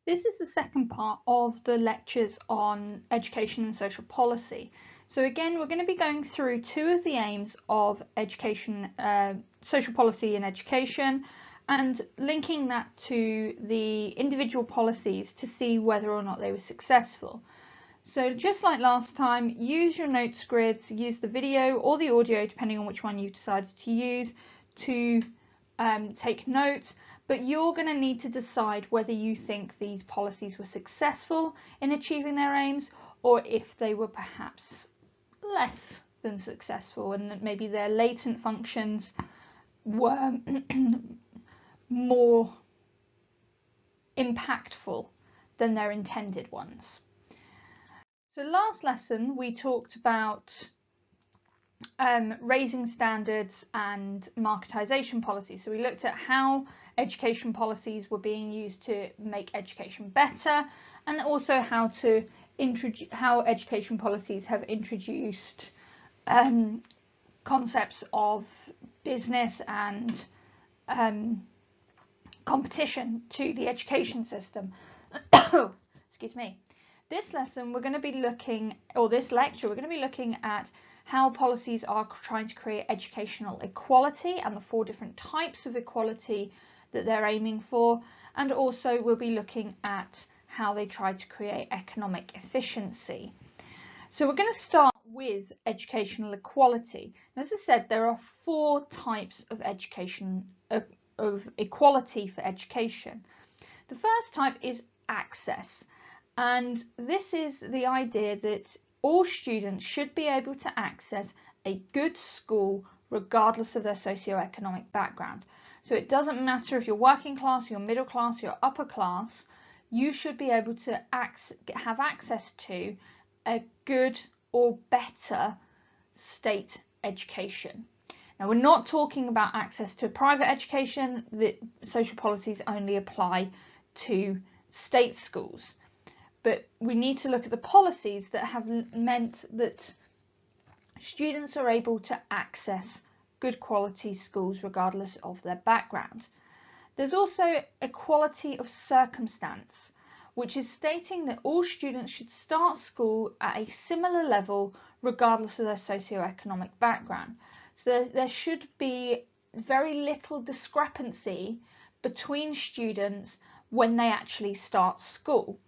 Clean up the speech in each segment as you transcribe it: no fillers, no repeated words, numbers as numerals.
This is the second part of the lectures on education and social policy. So again, we're going to be going through two of the aims of education, social policy in education, and linking that to the individual policies to see whether or not they were successful. So just like last time, use your notes grids, use the video or the audio, depending on which one you've decided to use, to take notes. But you're going to need to decide whether you think these policies were successful in achieving their aims, or if they were perhaps less than successful, and that maybe their latent functions were more impactful than their intended ones. So last lesson we talked about raising standards and marketisation policies. So we looked at how education policies were being used to make education better, and also how education policies have introduced concepts of business and competition to the education system. Excuse me. This lesson we're going to be looking, or this lecture we're going to be looking at how policies are trying to create educational equality and the 4 different types of equality that they're aiming for, and also we'll be looking at how they try to create economic efficiency. So we're going to start with educational equality. As I said, there are 4 types of equality for education. The first type is access, and this is the idea that all students should be able to access a good school regardless of their socioeconomic background. So it doesn't matter if you're working class, you're middle class, you're upper class, you should be able to have access to a good or better state education. Now, we're not talking about access to private education. The social policies only apply to state schools. But we need to look at the policies that have meant that students are able to access good quality schools regardless of their background. There's also equality of circumstance, which is stating that all students should start school at a similar level regardless of their socioeconomic background. So there should be very little discrepancy between students when they actually start school.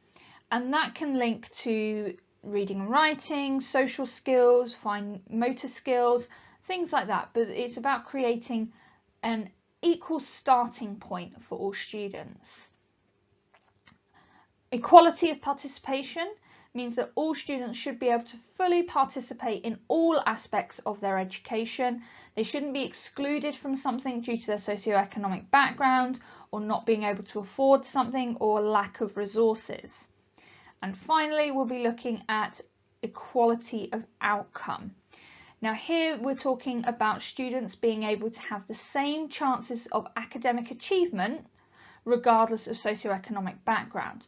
And that can link to reading and writing, social skills, fine motor skills, things like that. But it's about creating an equal starting point for all students. Equality of participation means that all students should be able to fully participate in all aspects of their education. They shouldn't be excluded from something due to their socioeconomic background, or not being able to afford something, or lack of resources. And finally, we'll be looking at equality of outcome. Now here we're talking about students being able to have the same chances of academic achievement regardless of socioeconomic background.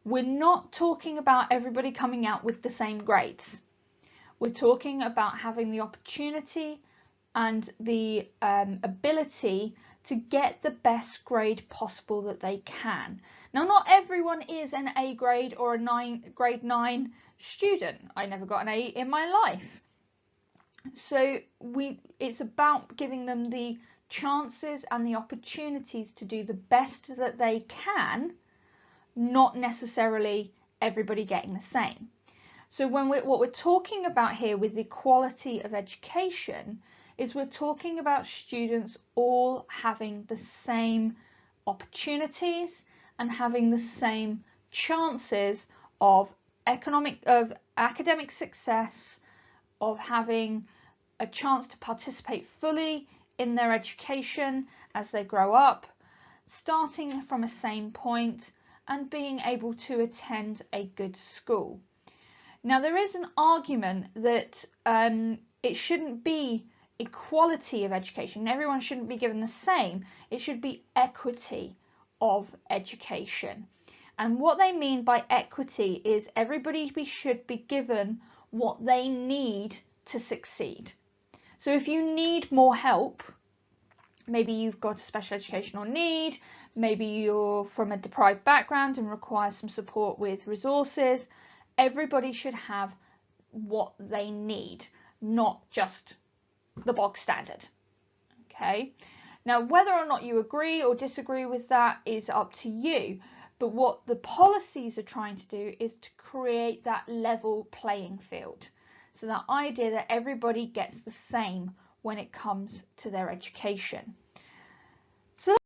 We're not talking about everybody coming out with the same grades. We're talking about having the opportunity and the ability to get the best grade possible that they can. Now, not everyone is an A grade or a grade 9 student. I never got an A in my life. So it's about giving them the chances and the opportunities to do the best that they can, not necessarily everybody getting the same. So what we're talking about here with equality of education is we're talking about students all having the same opportunities and having the same chances of academic success, of having a chance to participate fully in their education as they grow up, starting from a same point and being able to attend a good school. Now, there is an argument that it shouldn't be equality of education. Everyone shouldn't be given the same. It should be equity of education. And what they mean by equity is everybody should be given what they need to succeed. So if you need more help, Maybe you've got a special educational need, maybe you're from a deprived background and require some support with resources. Everybody should have what they need, not just the bog standard. Okay, now whether or not you agree or disagree with that is up to you, but what the policies are trying to do is to create that level playing field. So that idea that everybody gets the same when it comes to their education. So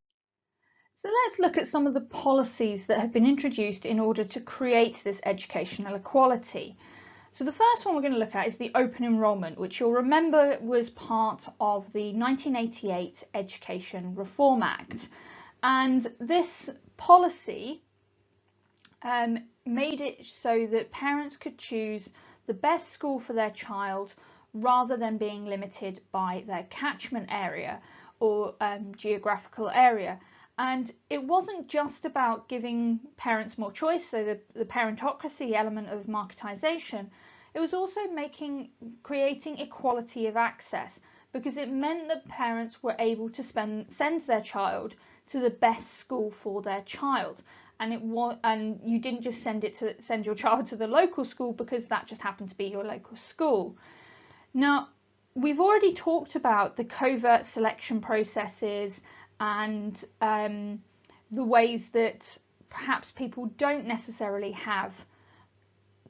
let's look at some of the policies that have been introduced in order to create this educational equality. So the first one we're going to look at is the open enrolment, which you'll remember was part of the 1988 Education Reform Act. And this policy made it so that parents could choose the best school for their child rather than being limited by their catchment area or geographical area. And it wasn't just about giving parents more choice, so the parentocracy element of marketisation. It was also creating equality of access, because it meant that parents were able to send their child to the best school for their child. And you didn't just send your child to the local school because that just happened to be your local school. Now, we've already talked about the covert selection processes and the ways that perhaps people don't necessarily have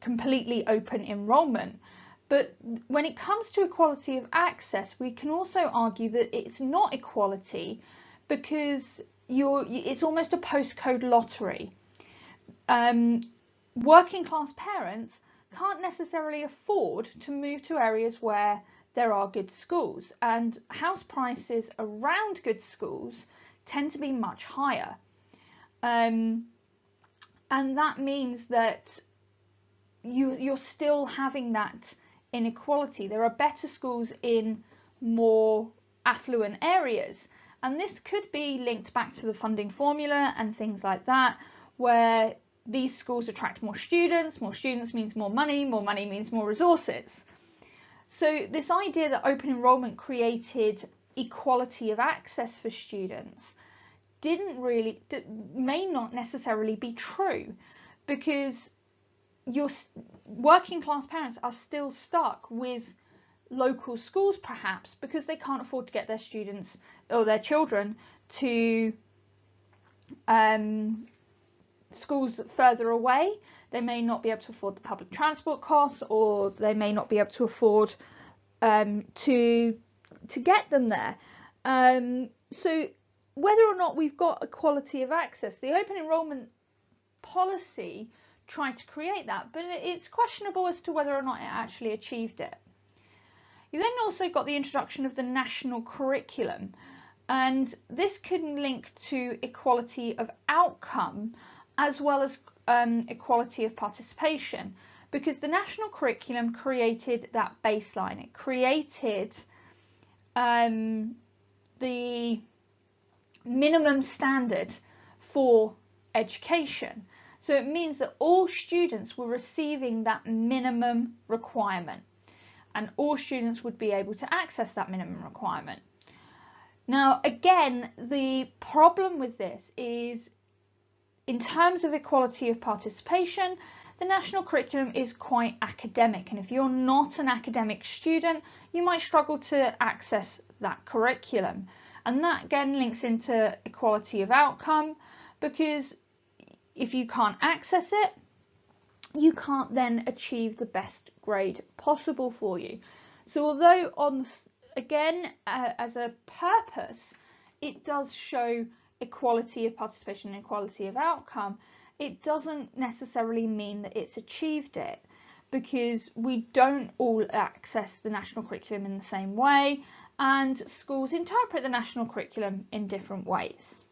completely open enrolment. But when it comes to equality of access, we can also argue that it's not equality, because it's almost a postcode lottery. Working class parents can't necessarily afford to move to areas where there are good schools, and house prices around good schools tend to be much higher. And that means that you're still having that inequality. There are better schools in more affluent areas, and this could be linked back to the funding formula and things like that, where these schools attract more students means more money means more resources. So this idea that open enrolment created equality of access for students may not necessarily be true, because your working class parents are still stuck with local schools, perhaps because they can't afford to get their students or their children to schools further away. They may not be able to afford the public transport costs, or they may not be able to afford to get them there. So whether or not we've got equality of access, the open enrolment policy tried to create that, but it's questionable as to whether or not it actually achieved it. You then also got the introduction of the national curriculum, and this can link to equality of outcome as well as equality of participation, because the national curriculum created that baseline. It created the minimum standard for education. So it means that all students were receiving that minimum requirement, and all students would be able to access that minimum requirement. Now, again, the problem with this is, in terms of equality of participation, the national curriculum is quite academic, and if you're not an academic student, you might struggle to access that curriculum. And that again links into equality of outcome, because if you can't access it, you can't then achieve the best grade possible for you. So although as a purpose, it does show equality of participation and equality of outcome, it doesn't necessarily mean that it's achieved it, because we don't all access the national curriculum in the same way, and schools interpret the national curriculum in different ways.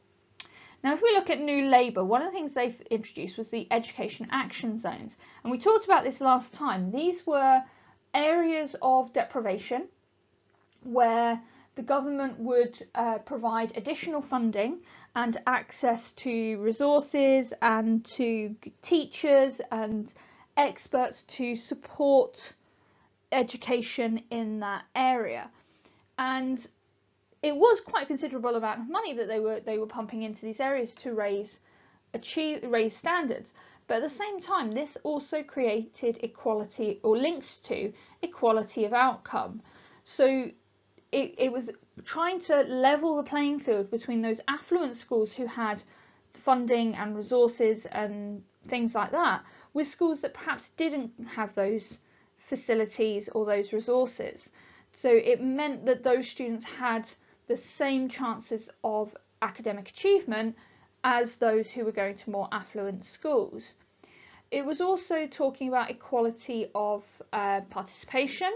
Now, if we look at New Labour, one of the things they've introduced was the education action zones. And we talked about this last time. These were areas of deprivation where the government would provide additional funding and access to resources and to teachers and experts to support education in that area. And it was quite a considerable amount of money that they were pumping into these areas to raise standards. But at the same time, this also created equality, or links to equality of outcome. So it was trying to level the playing field between those affluent schools who had funding and resources and things like that, with schools that perhaps didn't have those facilities or those resources. So it meant that those students had the same chances of academic achievement as those who were going to more affluent schools. It was also talking about equality of participation,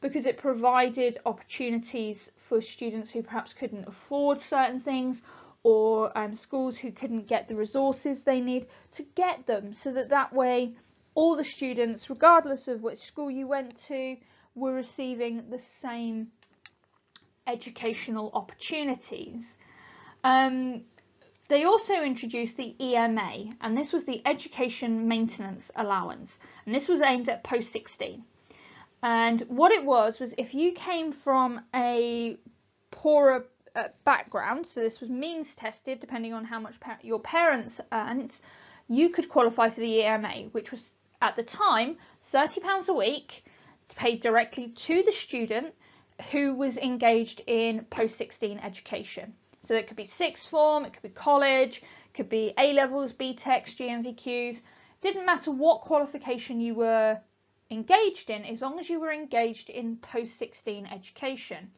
because it provided opportunities for students who perhaps couldn't afford certain things, or schools who couldn't get the resources they need to get them, so that way all the students, regardless of which school you went to, were receiving the same educational opportunities. They also introduced the EMA, and this was the Education Maintenance Allowance, and this was aimed at post-16. And what it was if you came from a poorer background, so this was means tested depending on how much your parents earned, you could qualify for the EMA, which was at the time £30 a week, paid directly to the student who was engaged in post-16 education. So it could be sixth form, it could be college, it could be A-levels, BTECs, GNVQs. Didn't matter what qualification you were engaged in, as long as you were engaged in post-16 education.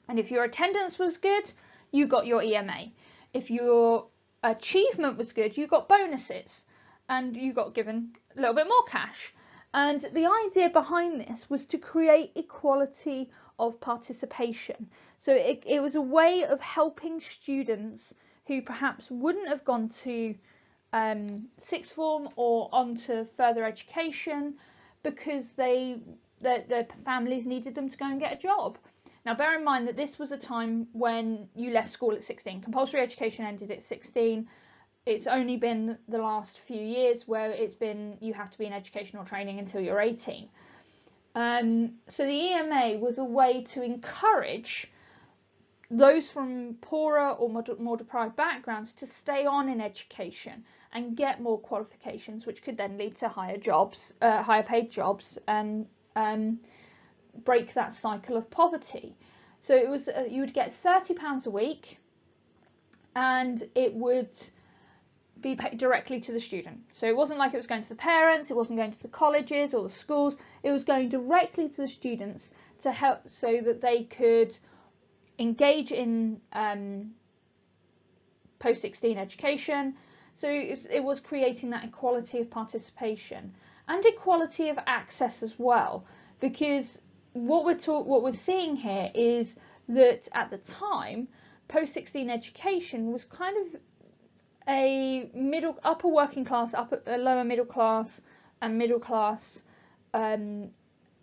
And if your attendance was good, you got your EMA. If your achievement was good, you got bonuses, and you got given a little bit more cash. And the idea behind this was to create equality of participation. So it was a way of helping students who perhaps wouldn't have gone to sixth form or onto further education because their families needed them to go and get a job. Now, bear in mind that this was a time when you left school at 16. Compulsory education ended at 16. It's only been the last few years where it's been you have to be in educational training until you're 18. So the EMA was a way to encourage those from poorer or more deprived backgrounds to stay on in education and get more qualifications, which could then lead to higher jobs, higher paid jobs, and break that cycle of poverty. So it was you would get £30 a week, and it would be paid directly to the student. So it wasn't like it was going to the parents, it wasn't going to the colleges or the schools, it was going directly to the students to help so that they could engage in post-16 education. So it was creating that equality of participation and equality of access as well, because what we're seeing here is that at the time post-16 education was kind of a upper working class, lower middle class and middle class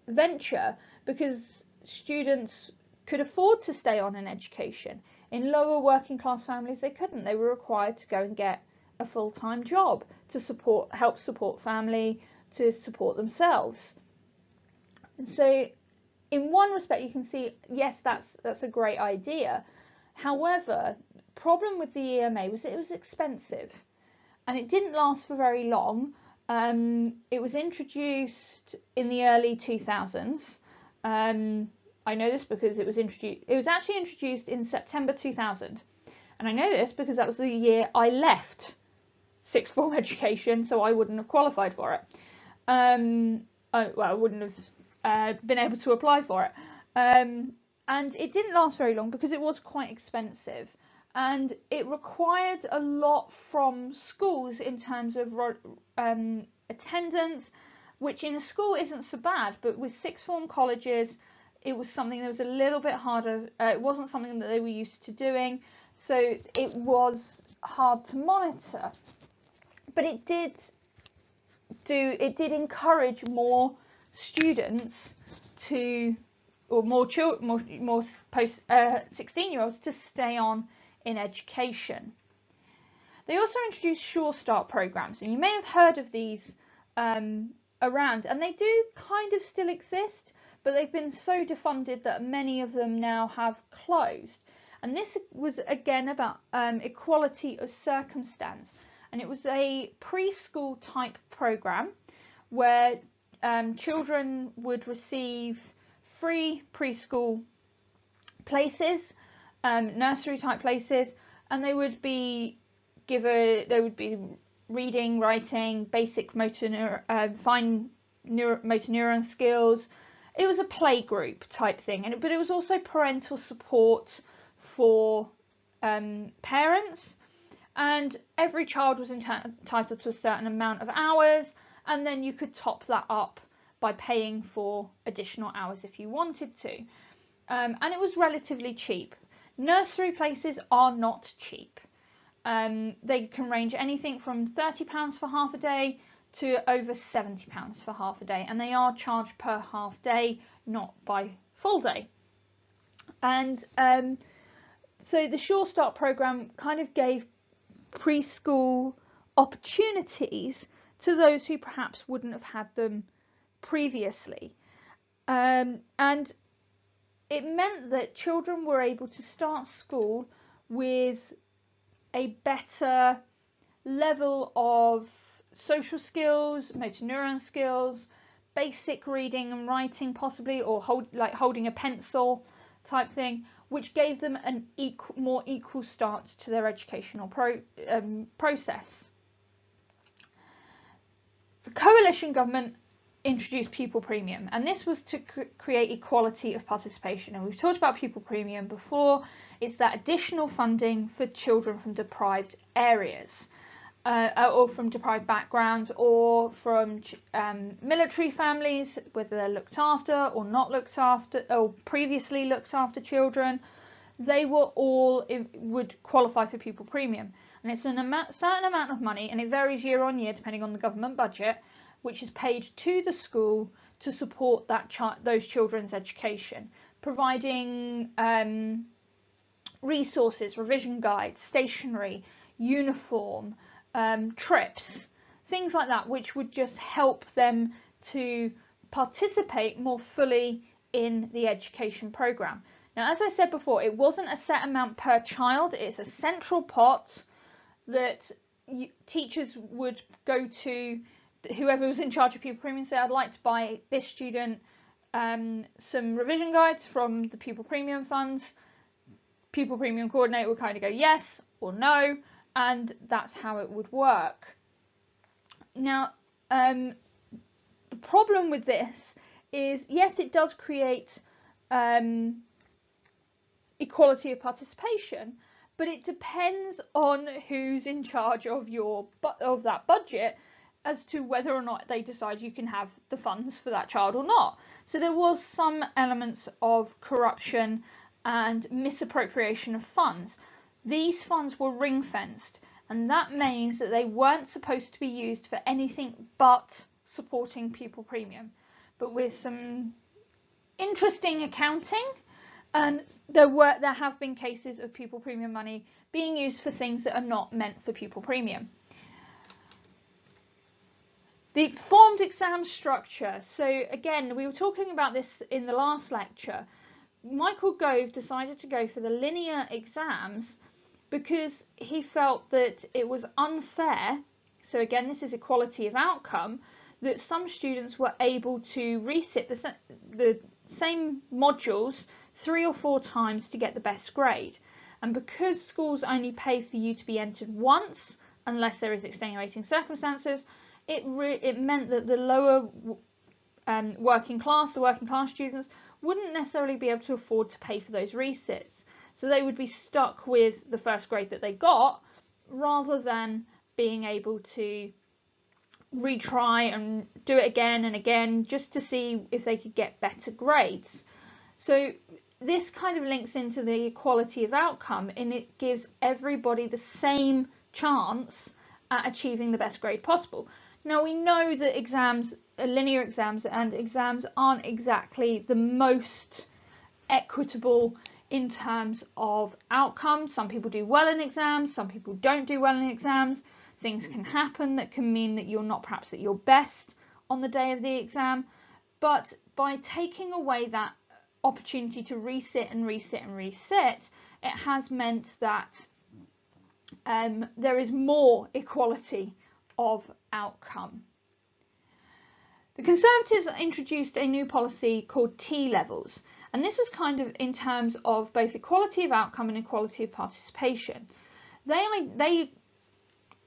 venture, because students could afford to stay on in education. In lower working class families they couldn't. They were required to go and get a full-time job to help support family, to support themselves. And so in one respect you can see, yes, that's a great idea. However, problem with the EMA was it was expensive and it didn't last for very long. It was introduced in the early 2000s. I know this because it was actually introduced in September 2000, and I know this because that was the year I left sixth form education, so I wouldn't have qualified for it. I wouldn't have been able to apply for it. And it didn't last very long because it was quite expensive, and it required a lot from schools in terms of attendance, which in a school isn't so bad, but with sixth form colleges it was something that was a little bit harder. It wasn't something that they were used to doing, so it was hard to monitor. But it did encourage more students to, or more post 16-year-olds to stay on in education. They also introduced Sure Start programs, and you may have heard of these around, and they do kind of still exist, but they've been so defunded that many of them now have closed. And this was again about equality of circumstance, and it was a preschool type program where children would receive free preschool places, nursery type places, and they would be reading, writing, basic fine motor neuron skills. It was a play group type thing, but it was also parental support for parents, and every child was entitled to a certain amount of hours, and then you could top that up by paying for additional hours if you wanted to. And it was relatively cheap. Nursery places are not cheap. They can range anything from £30 for half a day to over £70 for half a day, and they are charged per half day, not by full day. And so the Sure Start program kind of gave preschool opportunities to those who perhaps wouldn't have had them previously, and it meant that children were able to start school with a better level of social skills, motor neuron skills, basic reading and writing possibly, or holding a pencil type thing, which gave them an more equal start to their educational process. The coalition government introduced pupil premium, and this was to create equality of participation. And we've talked about pupil premium before. It's that additional funding for children from deprived areas, or from deprived backgrounds, or from military families, whether they're looked after or not looked after, or previously looked after children. They would qualify for pupil premium, and it's a certain amount of money, and it varies year on year depending on the government budget, which is paid to the school to support those children's education, providing resources, revision guides, stationery, uniform, trips, things like that, which would just help them to participate more fully in the education programme. Now, as I said before, it wasn't a set amount per child. It's a central pot that teachers would go to whoever was in charge of pupil premium, say, I'd like to buy this student some revision guides from the pupil premium funds. Pupil premium coordinator would kind of go yes or no, and that's how it would work. Now, the problem with this is, yes, it does create equality of participation, but it depends on who's in charge of that budget as to whether or not they decide you can have the funds for that child or not. So there was some elements of corruption and misappropriation of funds. These funds were ring-fenced, and that means that they weren't supposed to be used for anything but supporting pupil premium. But with some interesting accounting, there have been cases of pupil premium money being used for things that are not meant for pupil premium. The formed exam structure. So again, we were talking about this in the last lecture. Michael Gove decided to go for the linear exams because he felt that it was unfair. So again, this is equality of outcome, that some students were able to resit the same modules 3 or 4 times to get the best grade. And because schools only pay for you to be entered once, unless there is extenuating circumstances, it meant that the lower working class students wouldn't necessarily be able to afford to pay for those resits. So they would be stuck with the first grade that they got, rather than being able to retry and do it again and again just to see if they could get better grades. So this kind of links into the equality of outcome, and it gives everybody the same chance at achieving the best grade possible. Now, we know that exams, linear exams and exams, aren't exactly the most equitable in terms of outcomes. Some people do well in exams, some people don't do well in exams. Things can happen that can mean that you're not perhaps at your best on the day of the exam. But by taking away that opportunity to resit and resit and resit, it has meant that there is more equality of outcome. The Conservatives introduced a new policy called T-levels, and this was kind of in terms of both equality of outcome and equality of participation. They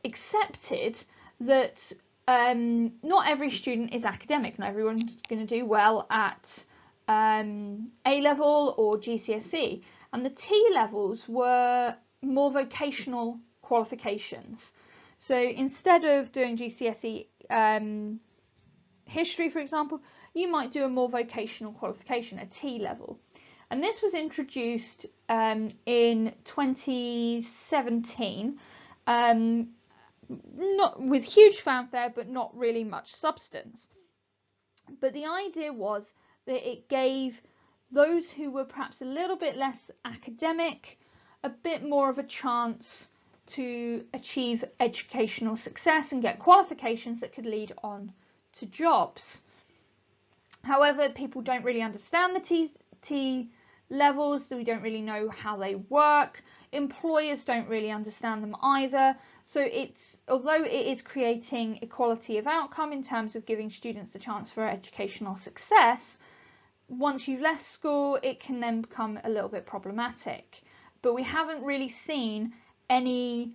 accepted that not every student is academic, not everyone's going to do well at A-level or GCSE, and the T-levels were more vocational qualifications. So instead of doing GCSE history, for example, you might do a more vocational qualification, a T-level. And this was introduced in 2017, not with huge fanfare, but not really much substance. But the idea was that it gave those who were perhaps a little bit less academic a bit more of a chance to achieve educational success and get qualifications that could lead on to jobs. However, people don't really understand the T levels, so we don't really know how they work. Employers don't really understand them either. So although it is creating equality of outcome in terms of giving students the chance for educational success, once you've left school, it can then become a little bit problematic. But we haven't really seen any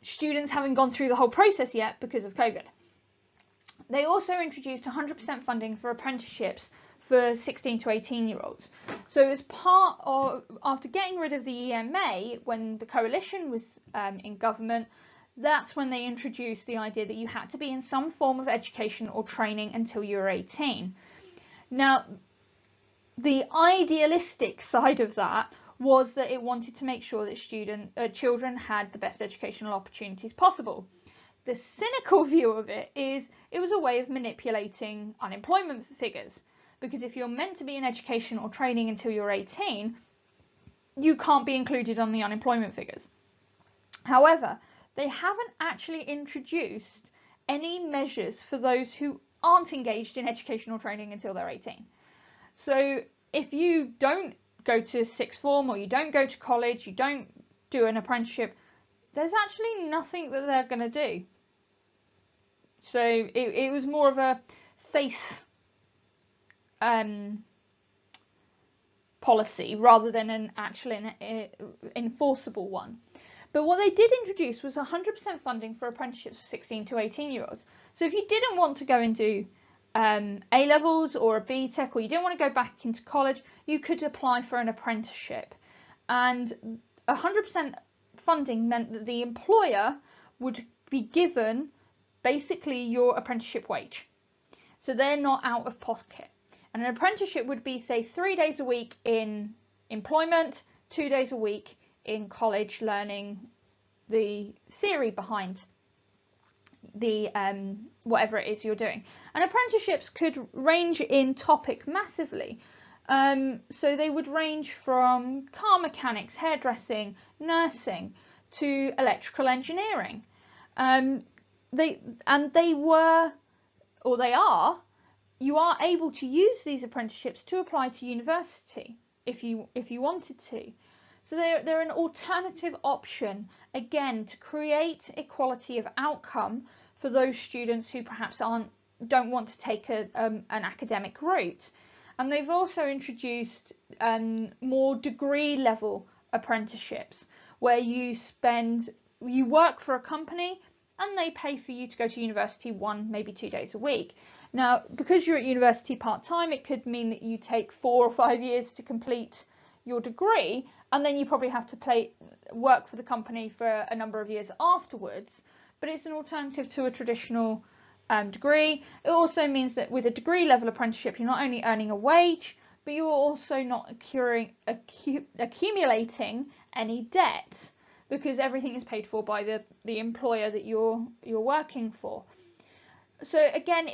students having gone through the whole process yet because of COVID. They also introduced 100% funding for apprenticeships for 16 to 18-year-olds. So as part of, after getting rid of the EMA, when the coalition was in government, that's when they introduced the idea that you had to be in some form of education or training until you were 18. Now, the idealistic side of that was that it wanted to make sure that children had the best educational opportunities possible. The cynical view of it is it was a way of manipulating unemployment figures, because if you're meant to be in education or training until you're 18, you can't be included on the unemployment figures. However, they haven't actually introduced any measures for those who aren't engaged in education or training until they're 18. So if you don't go to sixth form, or you don't go to college, you don't do an apprenticeship, there's actually nothing that they're going to do. So it was more of a face policy rather than an actual enforceable one. But what they did introduce was 100% funding for apprenticeships for 16 to 18-year-olds. So if you didn't want to go and do A-levels or a BTEC, or you didn't want to go back into college, you could apply for an apprenticeship. And 100% funding meant that the employer would be given basically your apprenticeship wage. So they're not out of pocket. And an apprenticeship would be, say, 3 days a week in employment, 2 days a week in college, learning the theory behind the whatever it is you're doing. And apprenticeships could range in topic massively. So they would range from car mechanics, hairdressing, nursing, to electrical engineering. You are able to use these apprenticeships to apply to university if you wanted to. So they're an alternative option, again, to create equality of outcome for those students who perhaps don't want to take an academic route. And they've also introduced more degree level apprenticeships, where you work for a company and they pay for you to go to university 1, maybe 2 days a week. Now, because you're at university part-time, it could mean that you take 4 or 5 years to complete your degree, and then you probably have to work for the company for a number of years afterwards. But it's an alternative to a traditional degree. It also means that with a degree level apprenticeship, you're not only earning a wage, but you're also not accumulating any debt, because everything is paid for by the employer that you're working for. So again,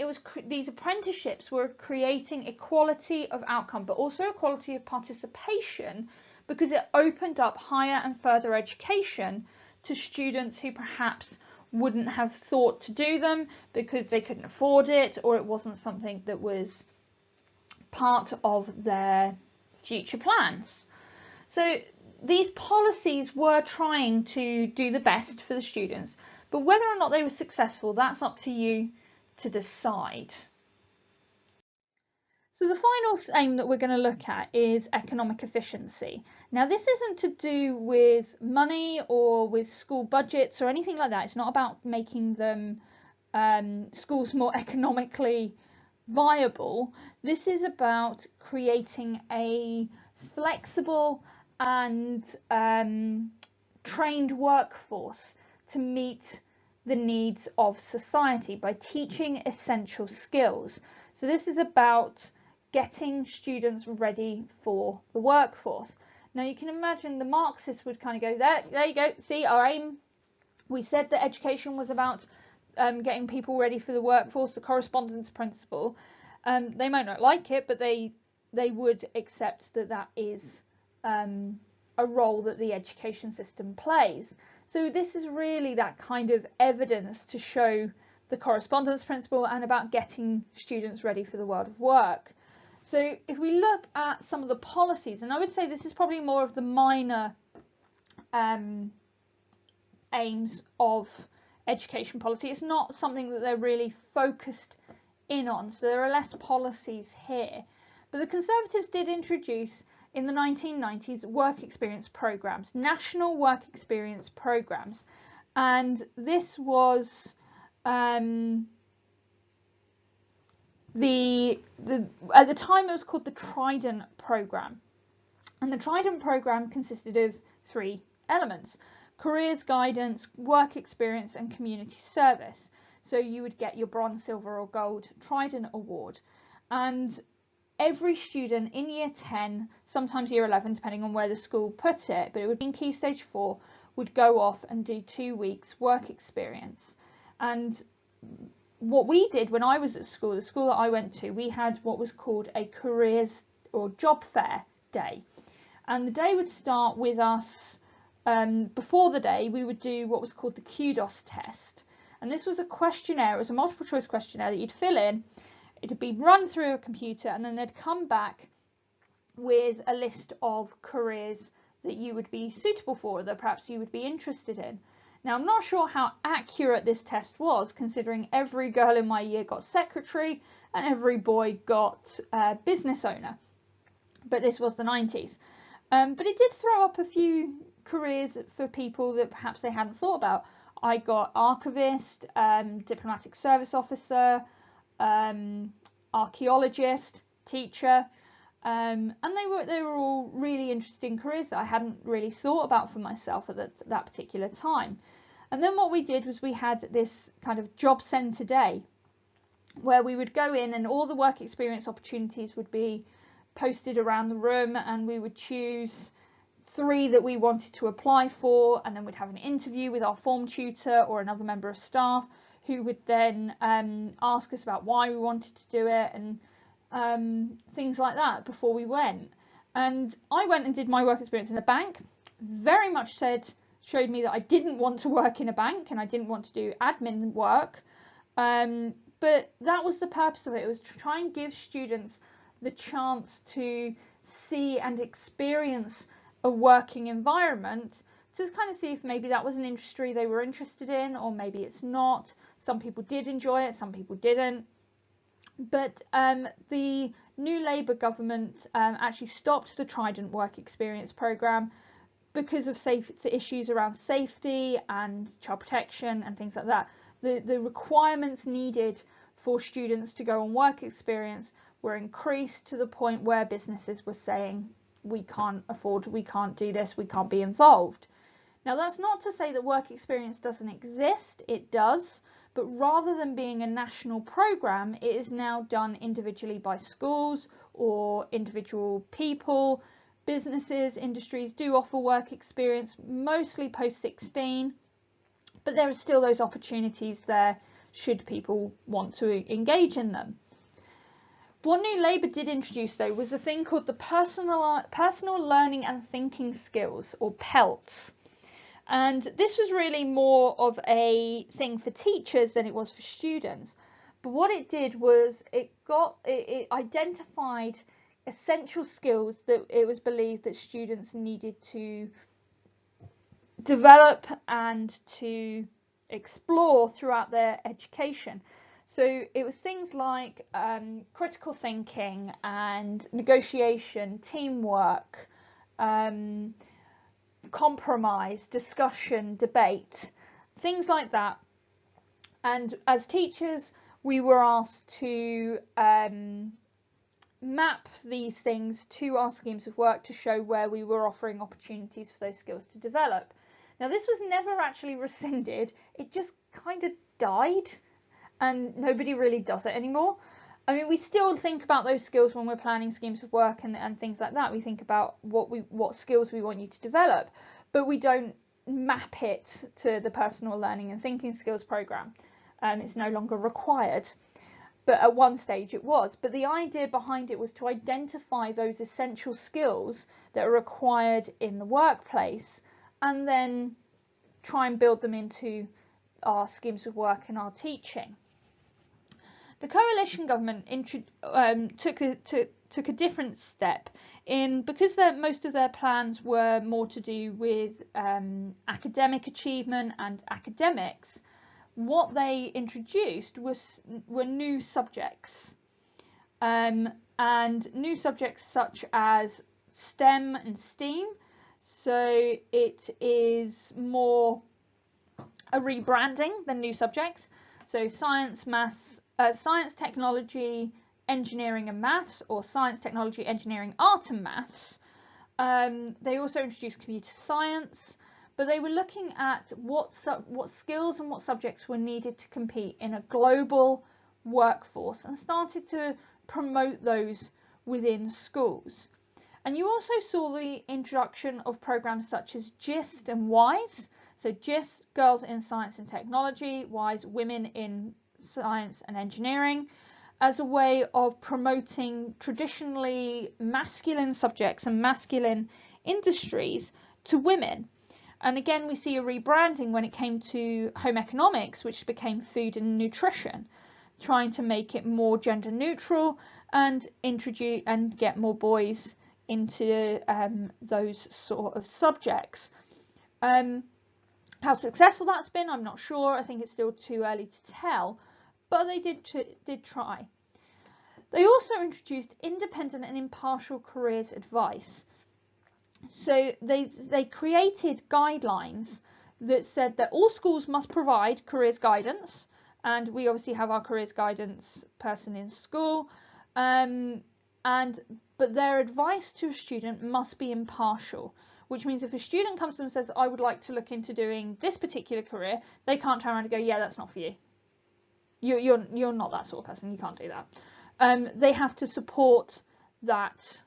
these apprenticeships were creating equality of outcome, but also equality of participation, because it opened up higher and further education to students who perhaps wouldn't have thought to do them because they couldn't afford it, or it wasn't something that was part of their future plans. So these policies were trying to do the best for the students, but whether or not they were successful, that's up to you to decide. So the final aim that we're going to look at is economic efficiency. Now, this isn't to do with money or with school budgets or anything like that. It's not about making them schools more economically viable. This is about creating a flexible and trained workforce to meet the needs of society by teaching essential skills. So this is about getting students ready for the workforce. Now you can imagine the Marxists would kind of go, there you go, see our aim. We said that education was about getting people ready for the workforce, the correspondence principle. They might not like it, but they would accept that that is a role that the education system plays. So this is really that kind of evidence to show the correspondence principle and about getting students ready for the world of work. So if we look at some of the policies, and I would say this is probably more of the minor aims of education policy. It's not something that they're really focused in on, so there are less policies here. But the Conservatives did introduce in the 1990s work experience programs, national work experience programs, and this was at the time it was called the Trident program, and the Trident program consisted of 3 elements: careers guidance, work experience, and community service. So you would get your bronze, silver, or gold Trident award, and every student in year 10, sometimes year 11 depending on where the school put it, but it would be in Key Stage 4, would go off and do 2 weeks work experience. And what we did when I was at school, the school that I went to, we had what was called a careers or job fair day, and the day would start with us, before the day we would do what was called the QDOS test, and this was a questionnaire. It was a multiple choice questionnaire that you'd fill in. It'd be run through a computer, and then they'd come back with a list of careers that you would be suitable for, that perhaps you would be interested in. Now, I'm not sure how accurate this test was, considering every girl in my year got secretary and every boy got business owner, but this was the 90s. But it did throw up a few careers for people that perhaps they hadn't thought about. I got archivist, diplomatic service officer, archaeologist, teacher, and they were all really interesting careers that I hadn't really thought about for myself at that particular time. And then what we did was we had this kind of job centre day where we would go in and all the work experience opportunities would be posted around the room, and we would choose 3 that we wanted to apply for, and then we'd have an interview with our form tutor or another member of staff who would then ask us about why we wanted to do it and things like that before we went. And I went and did my work experience in a bank. Very much showed me that I didn't want to work in a bank and I didn't want to do admin work. But that was the purpose of it. It was to try and give students the chance to see and experience a working environment, to kind of see if maybe that was an industry they were interested in, or maybe it's not. Some people did enjoy it, some people didn't. But the New Labour government actually stopped the Trident work experience programme because of issues around safety and child protection and things like that. The requirements needed for students to go on work experience were increased to the point where businesses were saying, we can't afford, we can't do this, we can't be involved. Now, that's not to say that work experience doesn't exist, it does, but rather than being a national programme, it is now done individually by schools or individual people. Businesses, industries do offer work experience, mostly post-16, but there are still those opportunities there should people want to engage in them. What New Labour did introduce, though, was a thing called the Personal Learning and Thinking Skills, or PELTS. And this was really more of a thing for teachers than it was for students. But what it did was it identified essential skills that it was believed that students needed to develop and to explore throughout their education. So it was things like critical thinking and negotiation, teamwork, compromise, discussion, debate, things like that. And as teachers, we were asked to map these things to our schemes of work to show where we were offering opportunities for those skills to develop. Now, this was never actually rescinded. It just kind of died, and nobody really does it anymore. I mean, we still think about those skills when we're planning schemes of work and things like that. We think about what skills we want you to develop, but we don't map it to the personal learning and thinking skills program. It's no longer required. But at one stage it was. But the idea behind it was to identify those essential skills that are required in the workplace and then try and build them into our schemes of work and our teaching. The coalition government took a different step because most of their plans were more to do with academic achievement and academics. What they introduced were new subjects, and new subjects such as STEM and STEAM. So it is more a rebranding than new subjects. So science, technology, engineering and maths, or science, technology, engineering, art and maths. They also introduced computer science. But they were looking at what skills and what subjects were needed to compete in a global workforce and started to promote those within schools. And you also saw the introduction of programs such as GIST and WISE. So GIST, Girls in Science and Technology, WISE, Women in Science and Engineering, as a way of promoting traditionally masculine subjects and masculine industries to women. And again, we see a rebranding when it came to home economics, which became food and nutrition, trying to make it more gender neutral and introduce and get more boys into those sort of subjects. How successful that's been, I'm not sure. I think it's still too early to tell, but they did try. They also introduced independent and impartial careers advice. So they created guidelines that said that all schools must provide careers guidance, and we obviously have our careers guidance person in school, but their advice to a student must be impartial, which means if a student comes to them and says, I would like to look into doing this particular career, they can't turn around and go, yeah, that's not for you. You're not that sort of person, you can't do that. They have to support that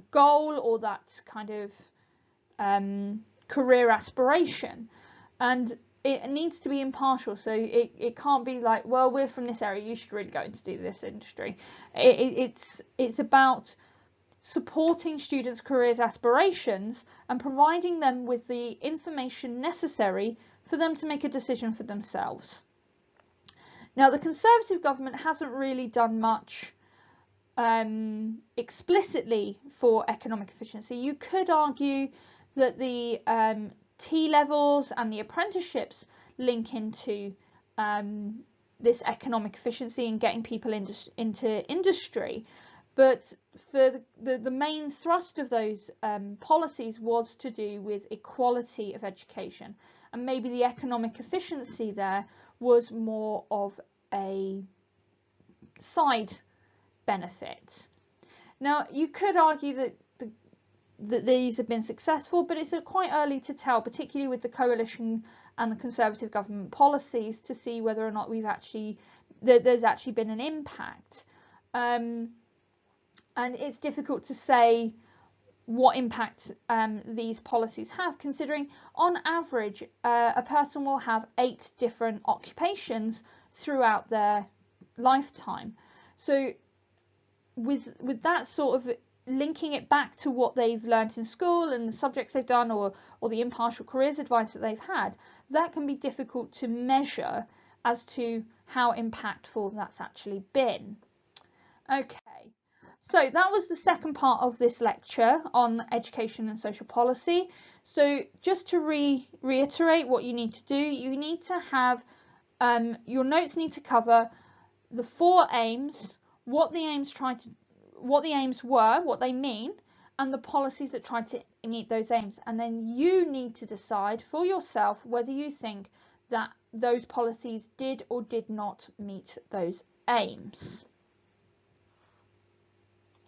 goal or that kind of career aspiration, and it needs to be impartial. So it can't be like, well, we're from this area, you should really go into do this industry. It's about supporting students' careers aspirations and providing them with the information necessary for them to make a decision for themselves. Now, the Conservative government hasn't really done much explicitly for economic efficiency. You could argue that the T-levels and the apprenticeships link into this economic efficiency and getting people into industry, but for the main thrust of those policies was to do with equality of education, and maybe the economic efficiency there was more of a side benefit. Now, you could argue that these have been successful, but it's quite early to tell, particularly with the coalition and the Conservative government policies, to see whether or not there's actually been an impact. And it's difficult to say what impact these policies have, considering on average a person will have 8 different occupations throughout their lifetime. So with that sort of linking it back to what they've learnt in school and the subjects they've done, or the impartial careers advice that they've had, that can be difficult to measure as to how impactful that's actually been. Okay, So that was the second part of this lecture on education and social policy. So just to reiterate what you need to do, you need to have, your notes need to cover the 4 aims, what the aims were, what they mean, and the policies that try to meet those aims. And then you need to decide for yourself whether you think that those policies did or did not meet those aims.